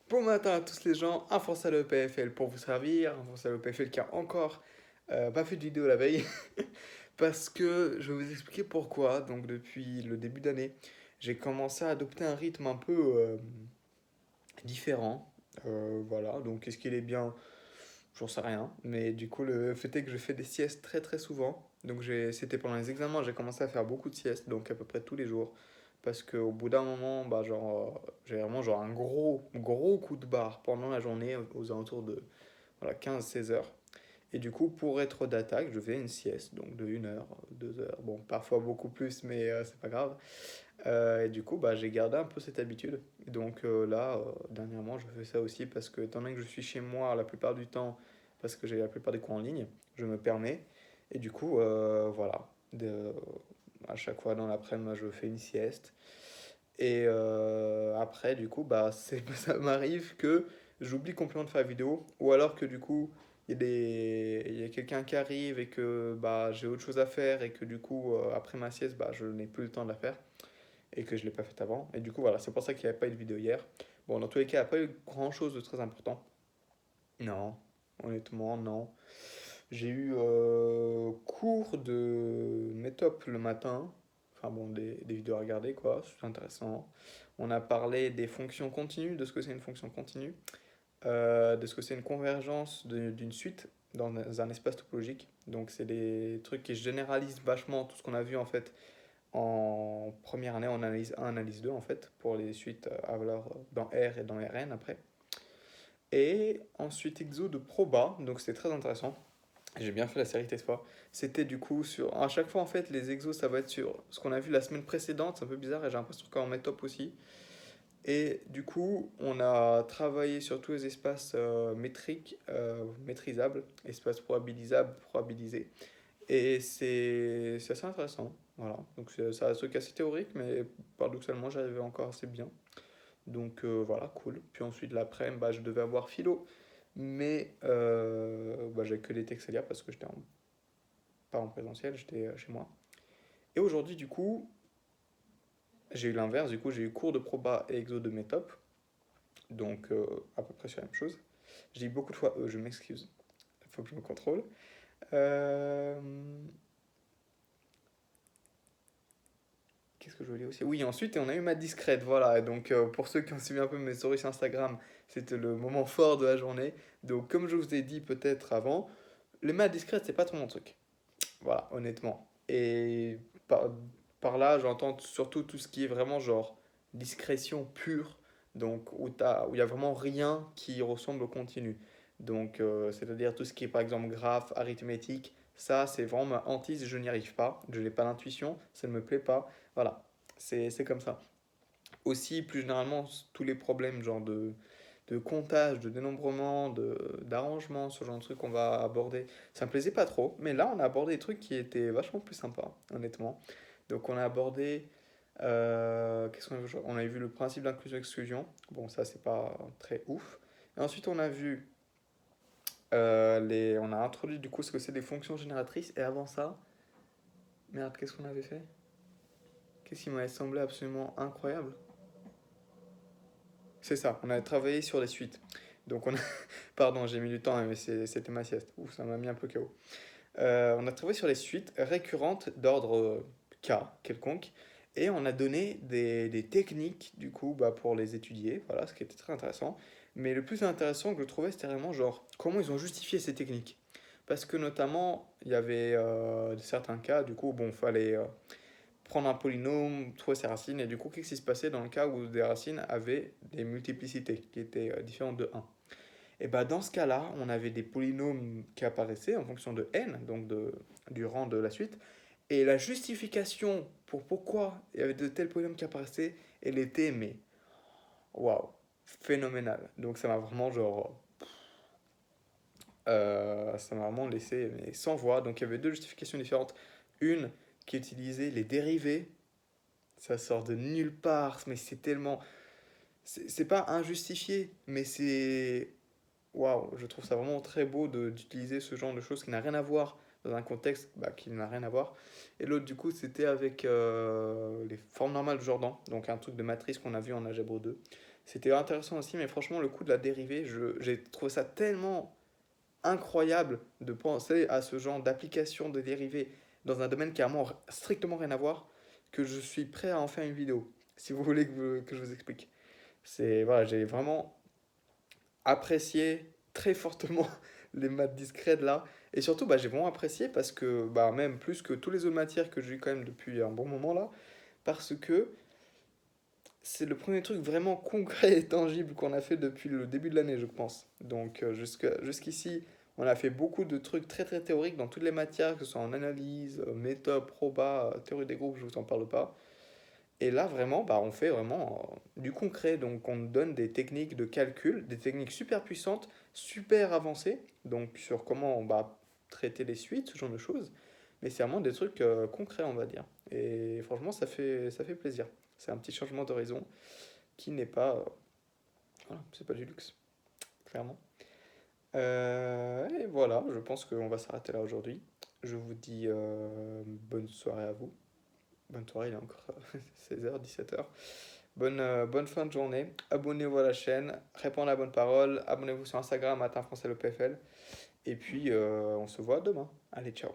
Bon matin à tous les gens, un Français à l'EPFL pour vous servir, un Français à l'EPFL qui a encore pas fait de vidéo la veille, parce que je vais vous expliquer pourquoi. Donc depuis le début d'année, j'ai commencé à adopter un rythme un peu différent. Voilà, donc est-ce qu'il est bien? J'en sais rien, mais du coup le fait est que je fais des siestes très très souvent. Donc c'était pendant les examens, j'ai commencé à faire beaucoup de siestes, donc à peu près tous les jours. Parce qu'au bout d'un moment, bah, genre, j'ai vraiment genre un gros coup de barre pendant la journée aux alentours de voilà, 15-16 heures. Et du coup, pour être d'attaque, je fais une sieste, donc de 1 heure, 2 heures, bon, parfois beaucoup plus, mais c'est pas grave. Et du coup, bah, j'ai gardé un peu cette habitude. Donc là, dernièrement, je fais ça aussi parce que, étant donné que je suis chez moi la plupart du temps, parce que j'ai la plupart des cours en ligne, je me permets. Et du coup, voilà, à chaque fois dans l'après-midi, je fais une sieste. Et après, du coup, bah, ça m'arrive que j'oublie complètement de faire la vidéo. Ou alors que du coup, il y a quelqu'un qui arrive et que bah, j'ai autre chose à faire et que du coup, après ma sieste, bah, je n'ai plus le temps de la faire et que je ne l'ai pas faite avant. Et du coup, voilà, c'est pour ça qu'il n'y avait pas eu de vidéo hier. Bon, dans tous les cas, il n'y a pas eu grand-chose de très important. Non, honnêtement, non. J'ai eu cours de métop le matin. Enfin bon, des vidéos à regarder, quoi. C'est intéressant. On a parlé des fonctions continues, de ce que c'est une fonction continue, de ce que c'est une convergence d'une suite dans un espace topologique. Donc, c'est des trucs qui généralisent vachement tout ce qu'on a vu en fait en première année en analyse 1, analyse 2 en fait, pour les suites à valeur dans R et dans Rn après. Et ensuite, exo de proba, donc c'est très intéressant. J'ai bien fait la série Tesfa. C'était du coup sur. À chaque fois, en fait, les exos, ça va être sur ce qu'on a vu la semaine précédente. C'est un peu bizarre et j'ai l'impression qu'on met top aussi. Et du coup, on a travaillé sur tous les espaces métriques, maîtrisables, espaces probabilisables, probabilisés. Et c'est assez intéressant. Voilà. Donc, c'est un truc assez théorique, mais paradoxalement, j'arrivais encore assez bien. Donc, voilà, cool. Puis ensuite, l'après-midi, bah, je devais avoir philo. Mais bah, j'avais que les textes à lire parce que pas en présentiel, j'étais chez moi. Et aujourd'hui, du coup, j'ai eu l'inverse. Du coup, j'ai eu cours de proba et exo de métop. Donc, à peu près sur la même chose. J'ai dit beaucoup de fois je m'excuse. Il faut que je me contrôle. Euh, Qu'est-ce que je voulais aussi? Oui, ensuite, on a eu ma discrète. Voilà. Donc, pour ceux qui ont suivi un peu mes stories sur Instagram, c'était le moment fort de la journée. Donc, comme je vous ai dit peut-être avant, les maths discrètes, c'est pas trop mon truc. Voilà, honnêtement. Et par, par là, j'entends surtout tout ce qui est vraiment genre discrétion pure, donc où il y a vraiment rien qui ressemble au continu. Donc, c'est-à-dire tout ce qui est par exemple graphe, arithmétique, ça c'est vraiment ma hantise, je n'y arrive pas, je n'ai pas l'intuition, ça ne me plaît pas. Voilà, c'est comme ça. Aussi, plus généralement, tous les problèmes genre de comptage, de dénombrement, d'arrangement, ce genre de trucs qu'on va aborder. Ça me plaisait pas trop, mais là on a abordé des trucs qui étaient vachement plus sympas, honnêtement. Donc on a abordé, qu'est-ce qu'on a vu? On a vu le principe d'inclusion-exclusion. Bon, ça c'est pas très ouf. Et ensuite on a vu, on a introduit du coup ce que c'est des fonctions génératrices. Et avant ça, merde, qu'est-ce qu'on avait fait? Qu'est-ce qui m'avait semblé absolument incroyable? C'est ça, on a travaillé sur les suites. Donc on a... Pardon, j'ai mis du temps, hein, mais c'était ma sieste. Ouf, ça m'a mis un peu KO. On a travaillé sur les suites récurrentes d'ordre K quelconque. Et on a donné des techniques, du coup, bah, pour les étudier. Voilà, ce qui était très intéressant. Mais le plus intéressant que je trouvais, c'était vraiment genre, comment ils ont justifié ces techniques. Parce que notamment, il y avait certains cas, du coup, bon, fallait prendre un polynôme, trouver ses racines, et du coup, qu'est-ce qui se passait dans le cas où des racines avaient des multiplicités qui étaient différentes de un. Et bah dans ce cas-là, on avait des polynômes qui apparaissaient en fonction de n, donc du rang de la suite, et la justification pour pourquoi il y avait de tels polynômes qui apparaissaient, elle était, mais waouh, phénoménale. Donc ça m'a vraiment genre, ça m'a vraiment laissé mais, sans voix. Donc il y avait deux justifications différentes. Une qui utilisait les dérivés. Ça sort de nulle part, mais c'est tellement. C'est pas injustifié, mais c'est. Waouh, je trouve ça vraiment très beau d'utiliser ce genre de choses qui n'a rien à voir dans un contexte bah, qui n'a rien à voir. Et l'autre, du coup, c'était avec les formes normales de Jordan, donc un truc de matrice qu'on a vu en algèbre 2. C'était intéressant aussi, mais franchement, le coup de la dérivée, j'ai trouvé ça tellement incroyable de penser à ce genre d'application de dérivée dans un domaine qui a vraiment strictement rien à voir, que je suis prêt à en faire une vidéo, si vous voulez que je vous explique. C'est, voilà, j'ai vraiment apprécié très fortement les maths discrètes là. Et surtout, bah, j'ai vraiment apprécié parce que, bah, même plus que toutes les autres matières que j'ai eu quand même depuis un bon moment là, parce que c'est le premier truc vraiment concret et tangible qu'on a fait depuis le début de l'année, je pense. Donc jusqu'ici, on a fait beaucoup de trucs très très théoriques dans toutes les matières, que ce soit en analyse, méthode, proba, théorie des groupes, je vous en parle pas. Et là, vraiment, bah, on fait vraiment du concret. Donc, on nous donne des techniques de calcul, des techniques super puissantes, super avancées. Donc, sur comment bah, traiter les suites, ce genre de choses. Mais c'est vraiment des trucs concrets, on va dire. Et franchement, ça fait plaisir. C'est un petit changement d'horizon qui n'est pas. Voilà, c'est pas du luxe, clairement. Et voilà, je pense qu'on va s'arrêter là aujourd'hui. Je vous dis bonne soirée à vous. Bonne soirée, il est encore 16h, 17h. Bonne fin de journée. Abonnez-vous à la chaîne, répondez à la bonne parole. Abonnez-vous sur Instagram, Matin Français le PFL. Et puis, on se voit demain. Allez, ciao.